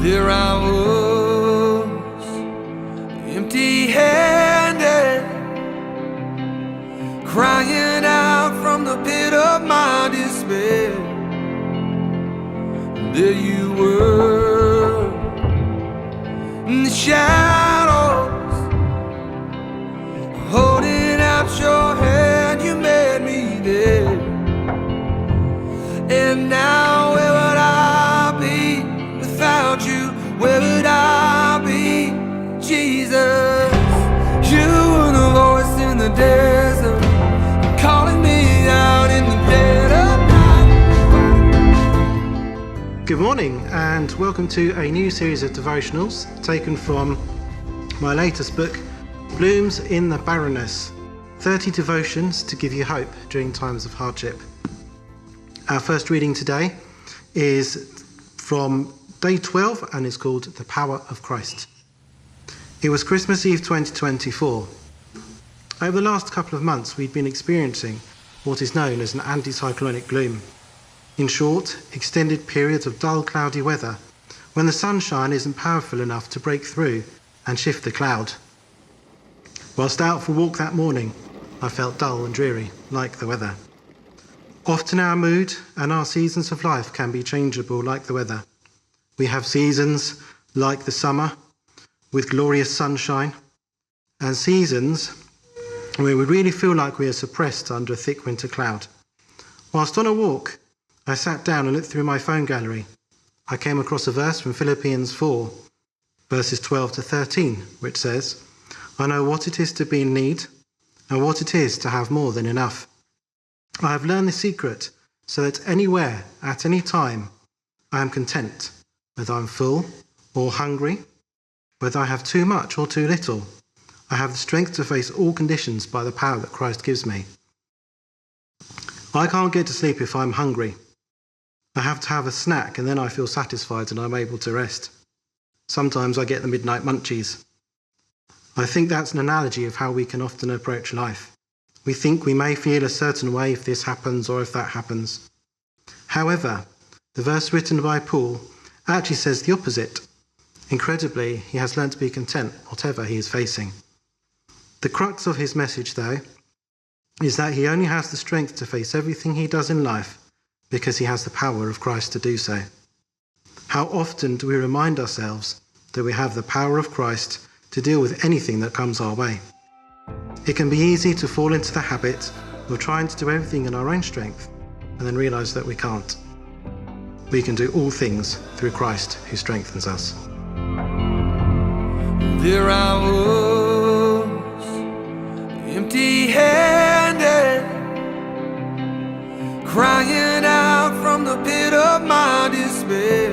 There I was, empty-handed, crying out from the pit of my despair. There you were, in the shadows, holding out your hand. You made me there. And now where would I be without you? Where would I be, Jesus? You were the voice in the desert, calling me out in the dead of night. Good morning and welcome to a new series of devotionals taken from my latest book, Blooms in the Barrenness, 30 devotions to give you hope during times of hardship. Our first reading today is from day 12 and is called The Power of Christ. It was Christmas Eve 2024. Over the last couple of months we've been experiencing what is known as an anticyclonic gloom. In short, extended periods of dull, cloudy weather when the sunshine isn't powerful enough to break through and shift the cloud. Whilst out for a walk that morning, I felt dull and dreary, like the weather. Often our mood and our seasons of life can be changeable like the weather. We have seasons like the summer with glorious sunshine, and seasons where we really feel like we are suppressed under a thick winter cloud. Whilst on a walk, I sat down and looked through my phone gallery. I came across a verse from Philippians 4, verses 12 to 13, which says, "I know what it is to be in need and what it is to have more than enough. I have learned the secret so that anywhere, at any time, I am content, whether I'm full or hungry, whether I have too much or too little. I have the strength to face all conditions by the power that Christ gives me. I can't get to sleep if I'm hungry. I have to have a snack and then I feel satisfied and I'm able to rest. Sometimes I get the midnight munchies." I think that's an analogy of how we can often approach life. We think we may feel a certain way if this happens or if that happens. However, the verse written by Paul actually says the opposite. Incredibly, he has learned to be content whatever he is facing. The crux of his message, though, is that he only has the strength to face everything he does in life because he has the power of Christ to do so. How often do we remind ourselves that we have the power of Christ to deal with anything that comes our way? It can be easy to fall into the habit of trying to do everything in our own strength and then realise that we can't. We can do all things through Christ who strengthens us. There I was, empty-handed, crying out from the pit of my despair.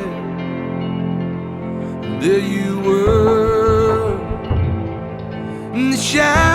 There you were, in the shadows,